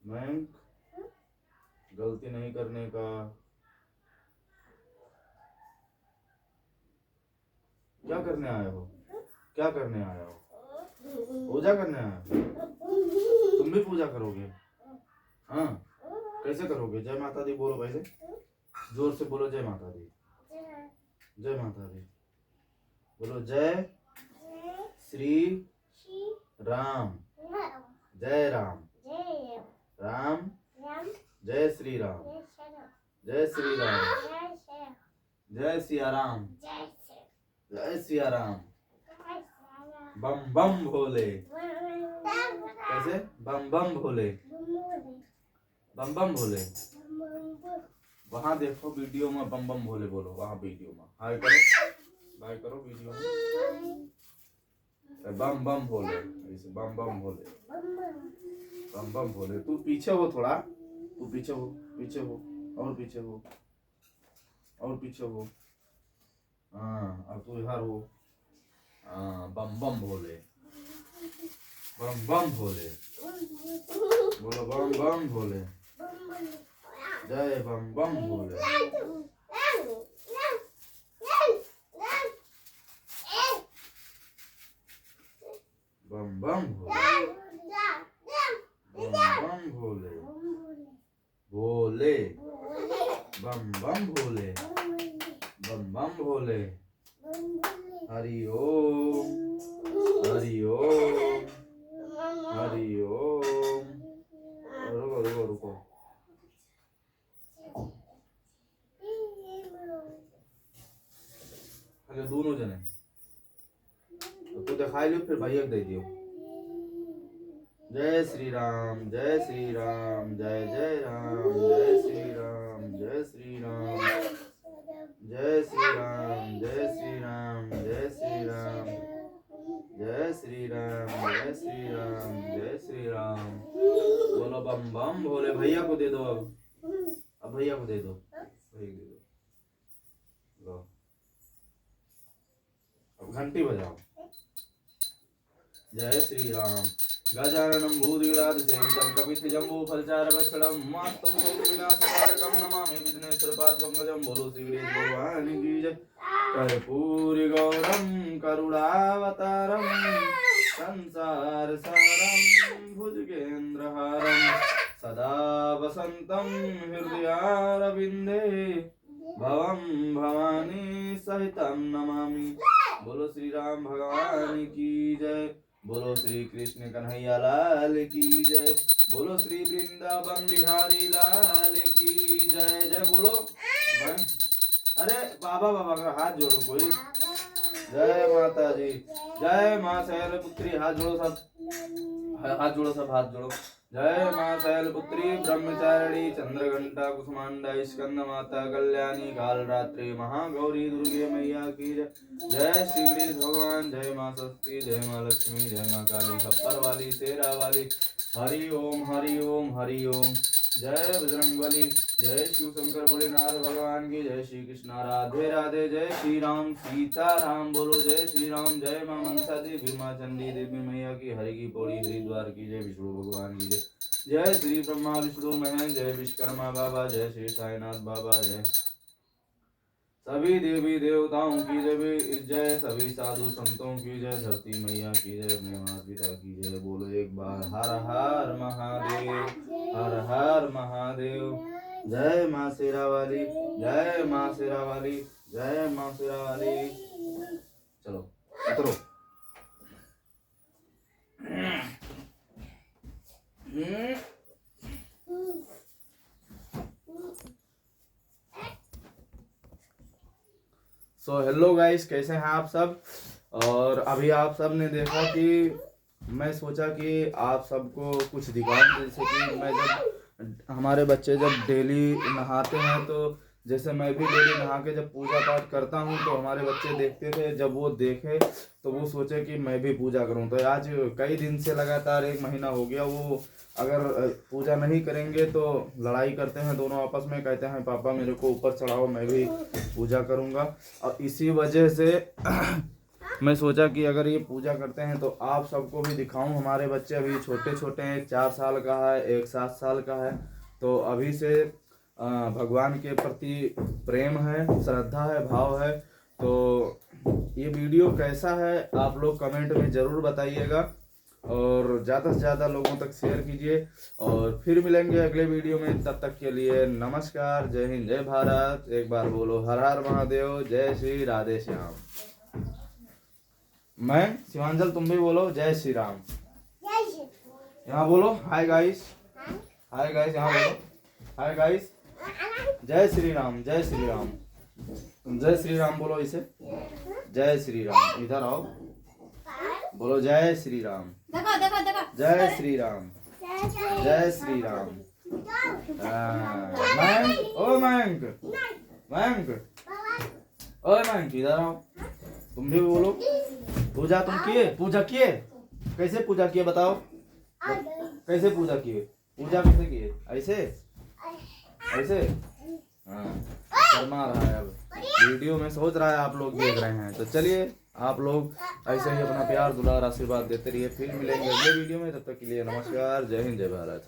मैं गलती नहीं करने का। क्या करने आए हो? क्या करने आए हो? पूजा करने आए हो? तुम भी पूजा करोगे? हाँ, कैसे करोगे? जय माता दी बोलो, पहले जोर से बोलो, जय माता दी। जय माता दी बोलो। जय श्री राम। जय राम। राम जय श्री राम। जय श्री राम। जय सिया राम। जय सिया राम। बम बम भोले। कैसे? बम बम भोले। बम बम भोले। वहां देखो वीडियो में बम बम भोले बोलो, वहां वीडियो में हाय करो, बाय करो वीडियो में। बम बम भोले, ऐसे बम बम भोले, बम बम भोले। तू पीछे हो थोड़ा, तू पीछे हो, पीछे हो, और पीछे हो, और पीछे हो। हाँ, अब तू इधर हो। हाँ, बम बम भोले, बम बम भोले बोलो, बम बम भोले। जय बम बम भोले। बम बम भोले, बम बम भोले, भोले, बम बम भोले, बम बम भोले। हरि ओम, हरि ओम, हरि ओम। रुको रुको रुको। अरे दोनों जने तो दिखाई लो, फिर भैया दे दियो। जय श्री राम, जय श्री राम, जय जय राम, जय श्री राम, जय श्री राम, जय श्री राम, जय श्री राम, जय श्री राम, जय श्री राम, जय श्री राम, जय श्री राम। बोलो बम बम भोले। भैया को दे दो अब भैया को दे दो, भैया दे दो। लो, अब घंटी बजाओ। जय श्री राम। गजाननं भूतगणाधिसेवितं कपिध्वजम्बूफलचारुभक्षणं मास्तं भूतविनाशकारकं नमामि विघ्नेश्वरपादपङ्कजं। बोलो श्री गणेश भगवान की जय। कर्पूरगौरं करुणावतारं संसारसारं भुजगेन्द्रहारं सदा वसन्तं हृदयारविन्दे भवं भवानी सहितं नमामि। बोलो श्री राम भगवान की जय। बोलो श्री कृष्ण कन्हैया लाल की जय। बोलो श्री वृंदावन बिहारी लाल की जय। जय बोलो। अरे बाबा बाबा का हाथ जोड़ो कोई। जय माता दी। जय माँ शैलपुत्री। हाथ जोड़ो सब, हाथ जोड़ो सब, हाथ जोड़ो। जय माँ शैलपुत्री ब्रह्मचारिणी चंद्रघंटा कुसुमांडा स्कंद माता कल्याणी कालरात्रि महागौरी दुर्गे मैया की जय। जय श्री गणेश भगवान। जय माँ सरस्वती, जय माँ लक्ष्मी, जय माँ काली खप्पर वाली शेरा वाली। हरि ओम, हरि ओम, हरि ओम। जय बजरंगबली। जय शिव शंकर भोलेनाथ भगवान की जय। श्री कृष्णा राधे राधे। जय श्री राम सीता राम। बोलो जय श्री राम। जय माँ मनसा देवी, माँ चंडी देवी मैया की। हरि की पौड़ी हरिद्वार की जय। विष्णु भगवान की जय। जय श्री ब्रह्मा विष्णु महेश। जय विश्वकर्मा बाबा। जय श्री साईनाथ बाबा। जय सभी देवी देवताओं की जय। सभी साधु संतों की जय। धरती मैया की जय। अपने माता पिता की जय। बोलो एक बार हर हर महादेव, हर हर महादेव। जय माँ शेरा वाली, जय माँ शेरा वाली, जय माँ शेरा वाली। चलो उतरो। सो हेलो गाइस, कैसे हैं आप सब। और अभी आप सब ने देखा कि मैं सोचा कि आप सबको कुछ दिखाऊं। जैसे कि मैं जब हमारे बच्चे जब डेली नहाते हैं, तो जैसे मैं भी डेली नहा के जब पूजा पाठ करता हूं, तो हमारे बच्चे देखते थे। जब वो देखे तो वो सोचे कि मैं भी पूजा करूं। तो आज कई दिन से लगातार 1 महीना हो गया, वो अगर पूजा नहीं करेंगे तो लड़ाई करते हैं दोनों आपस में। कहते हैं पापा मेरे को ऊपर चढ़ाओ, मैं भी पूजा करूंगा। और इसी वजह से मैं सोचा कि अगर ये पूजा करते हैं तो आप सबको भी दिखाऊं। हमारे बच्चे अभी छोटे छोटे हैं, एक 4 साल का है, एक 7 साल का है। तो अभी से भगवान के प्रति प्रेम है, श्रद्धा है, भाव है। तो ये वीडियो कैसा है आप लोग कमेंट में ज़रूर बताइएगा और ज़्यादा से ज़्यादा लोगों तक शेयर कीजिए। और फिर मिलेंगे अगले वीडियो में, तब तक के लिए नमस्कार, जय हिंद, जय भारत। एक बार बोलो हर हर महादेव, जय श्री राधे श्याम। मैं शिवांजल, तुम भी बोलो जय श्री राम। यहाँ बोलो हाय गाइस, हाय गाइस, यहाँ बोलो हाय गाइस, जय श्री राम, जय श्री राम। तुम जय श्री राम बोलो इसे, जय श्री राम। इधर आओ, बोलो जय श्री राम, जय श्री राम, जय श्री राम। मयंक, ओ मयंक, मयंक, ओ मयंक, इधर आओ, तुम भी बोलो। पूजा तुम किए, पूजा किए, कैसे पूजा किए बताओ, कैसे पूजा किए, पूजा कैसे किए, ऐसे ऐसे। हाँ, शर्मा रहा है अब, वीडियो में सोच रहा है आप लोग देख रहे हैं। तो चलिए आप लोग ऐसे ही अपना प्यार दुलार आशीर्वाद देते रहिए। फिर मिलेंगे अगले वीडियो में, तब तक के लिए नमस्कार, जय हिंद, जय भारत।